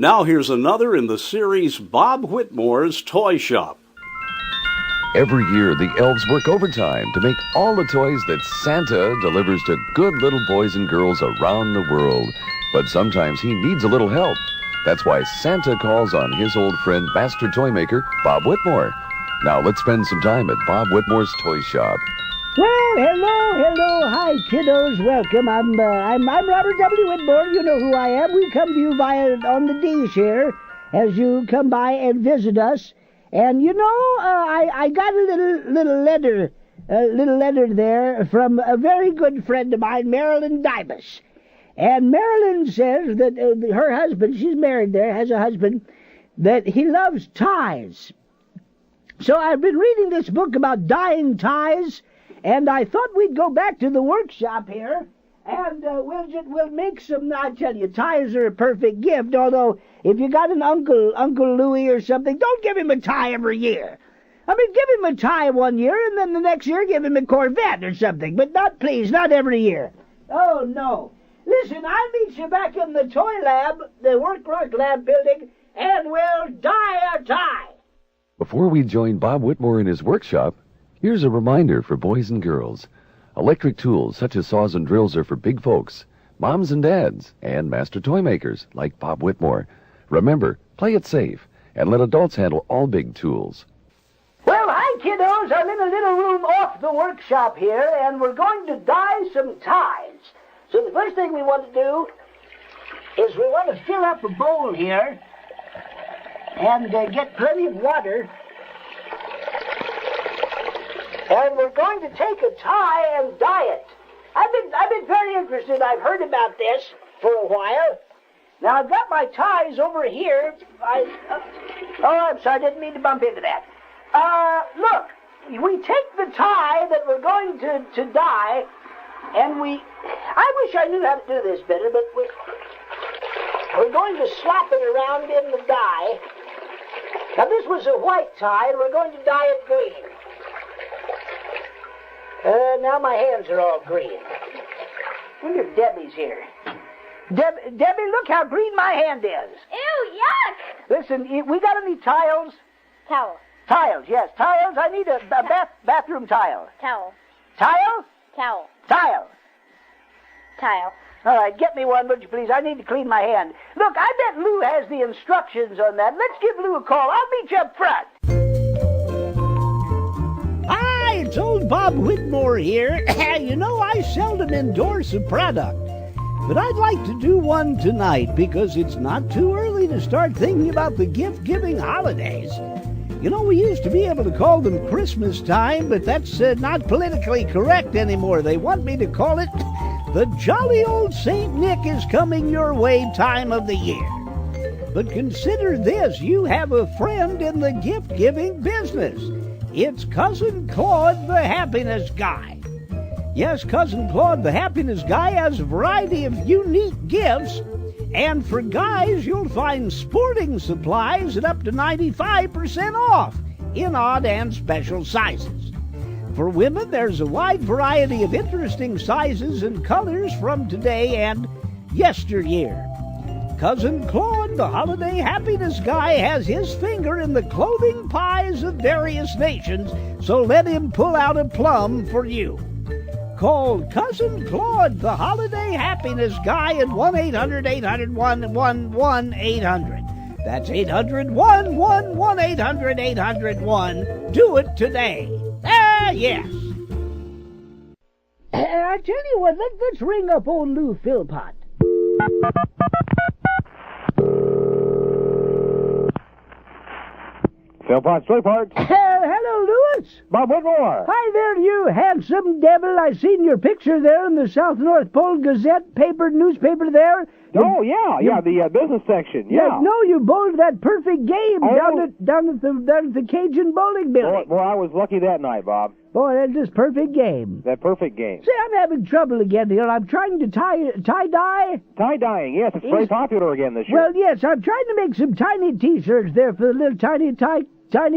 Now here's another in the series Bob Whitmore's Toy Shop. Every year, the elves work overtime to make all the toys that Santa delivers to good little boys and girls around the world. But sometimes he needs a little help. That's why Santa calls on his old friend, master toy maker Bob Whitmore. Now let's spend some time at Bob Whitmore's Toy Shop. Well, hello, hi, kiddos, welcome. I'm Robert W. Whitmore. You know who I am. We come to you on the dish here as you come by and visit us. And you know, I got a little letter there from a very good friend of mine, Marilyn Dibus. And Marilyn says that her husband, she's married there, has a husband, that he loves ties. So I've been reading this book about dyeing ties, and I thought we'd go back to the workshop here, and we'll make some. I tell you, ties are a perfect gift. Although if you got an Uncle Louie or something, don't give him a tie every year. I mean, give him a tie one year, and then the next year give him a Corvette or something. But not every year. Oh no! Listen, I'll meet you back in the toy lab, the work lab building, and we'll dye a tie. Before we join Bob Whitmore in his workshop, here's a reminder for boys and girls. Electric tools such as saws and drills are for big folks, moms and dads, and master toy makers like Bob Whitmore. Remember, play it safe, and let adults handle all big tools. Well, hi, kiddos. I'm in a little room off the workshop here, and we're going to dye some ties. So the first thing we want to do is we want to fill up a bowl here and get plenty of water. And we're going to take a tie and dye it. I've been very interested. I've heard about this for a while. Now, I've got my ties over here. I'm sorry, I didn't mean to bump into that. Look, we take the tie that we're going to dye, and I wish I knew how to do this better, but we're going to slap it around in the dye. Now, this was a white tie, and we're going to dye it green. Now my hands are all green. I wonder if Debbie's here. Debbie, look how green my hand is. Ew, yuck! Listen, we got any tiles? Towel. Tiles, yes, tiles. I need a bathroom tile. Towel. Tile? Towel. Tile. Tile. All right, get me one, would you please? I need to clean my hand. Look, I bet Lou has the instructions on that. Let's give Lou a call. I'll meet you up front. Hi, it's old Bob Whitmore here. You know, I seldom endorse a product, but I'd like to do one tonight because it's not too early to start thinking about the gift-giving holidays. You know, we used to be able to call them Christmas time, but that's not politically correct anymore. They want me to call it the jolly old St. Nick is coming your way time of the year. But consider this, you have a friend in the gift-giving business. It's Cousin Claude the Happiness Guy. Yes, Cousin Claude the Happiness Guy has a variety of unique gifts, and for guys, you'll find sporting supplies at up to 95% off in odd and special sizes. For women, there's a wide variety of interesting sizes and colors from today and yesteryear. Cousin Claude, the holiday happiness guy, has his finger in the clothing pies of various nations, so let him pull out a plum for you. Call Cousin Claude, the holiday happiness guy, at 1-800-800-1-1-800. That's 800-1-1-1-800-800-1. Do it today. Yes. I tell you what, let's ring up old Lou Philpott. Philpott's Toy Parts. Hello, Louis. Bob Whitmore. Hi there, you handsome devil. I seen your picture there in the South North Pole Gazette newspaper there. Oh, yeah, the business section, yeah. No, you bowled that perfect game down at the Cajun bowling building. Boy, I was lucky that night, Bob. Boy, that's just perfect game. That perfect game. See, I'm having trouble again here. I'm trying to tie-dye. Tie-dyeing, yes, it's very popular again this year. Well, yes, I'm trying to make some tiny T-shirts there for the little tiny kids. Tots.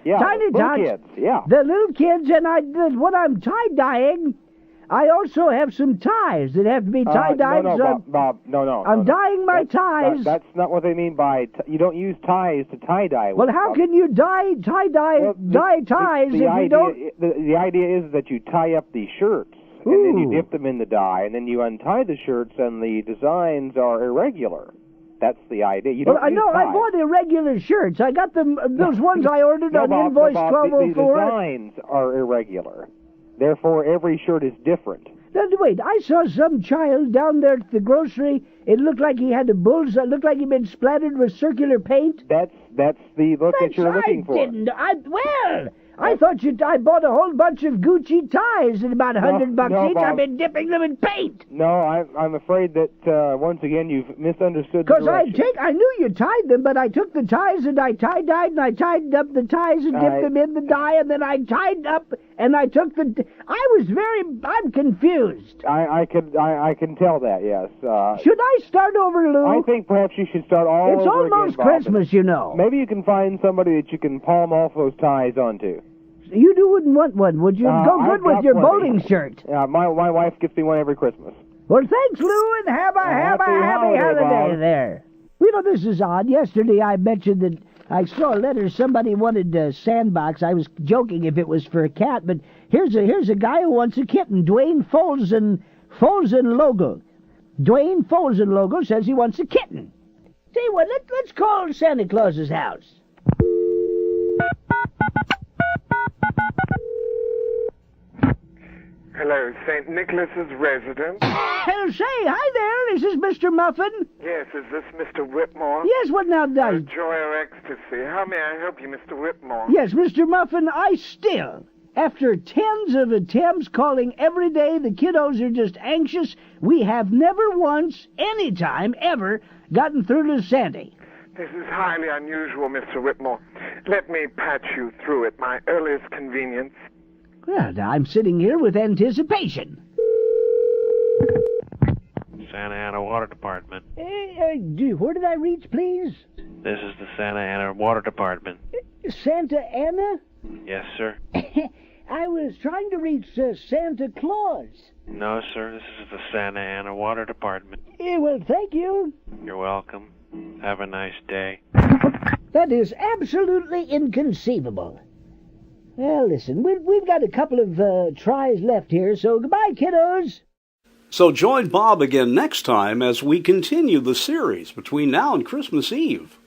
Yeah, tiny little tots. kids, yeah. The little kids, and what I'm tie-dyeing, I also have some ties that have to be tie-dyed. Bob, no. I'm dyeing my ties. That's not what they mean by... you don't use ties to tie-dye. Well, how can you dye ties if you don't... The idea is that you tie up the shirts, and then you dip them in the dye, and then you untie the shirts, and the designs are irregular. That's the idea. You don't I know. I bought irregular shirts. I got them. Those ones I ordered on invoice 1204. The designs are irregular. Therefore, every shirt is different. Now, wait, I saw some child down there at the grocery. It looked like he had a bullseye. It looked like he'd been splattered with circular paint. That's the look that you're looking for. I thought I bought a whole bunch of Gucci ties at about $100 each. Bob. I've been dipping them in paint. No, I'm afraid that once again you've misunderstood the Because direction. I knew you tied them, but I took the ties and I tie-dyed and I tied up the ties and dipped them in the dye, and then I tied up and I took the... I'm confused. I can tell that, yes. Should I start over, Lou? I think perhaps you should start all It's over almost again, Bob. Christmas, you know. Maybe you can find somebody that you can palm off those ties onto. You wouldn't want one, would you? Go good with your bowling shirt. My wife gets me one every Christmas. Well, thanks, Lou, and have a happy holiday Bob. there. You know, this is odd. Yesterday I mentioned that I saw a letter. Somebody wanted a sandbox. I was joking if it was for a cat, but here's a guy who wants a kitten. Dwayne Folsen Logo. Dwayne Folsen Logo says he wants a kitten. Tell you what, let's call Santa Claus's house. Hello, St. Nicholas's residence. Say, hi there. Is this Mr. Muffin? Yes, is this Mr. Whitmore? Yes, what now, Joy or ecstasy. How may I help you, Mr. Whitmore? Yes, Mr. Muffin, I still, after tens of attempts calling every day, the kiddos are just anxious. We have never once, any time, ever, gotten through to Sandy. This is highly unusual, Mr. Whitmore. Let me patch you through at my earliest convenience. Well, now I'm sitting here with anticipation. Santa Ana Water Department. Where did I reach, please? This is the Santa Ana Water Department. Santa Ana? Yes, sir. I was trying to reach Santa Claus. No, sir. This is the Santa Ana Water Department. Well, thank you. You're welcome. Have a nice day. That is absolutely inconceivable. Well, listen, we've got a couple of tries left here, so goodbye, kiddos. So join Bob again next time as we continue the series between now and Christmas Eve.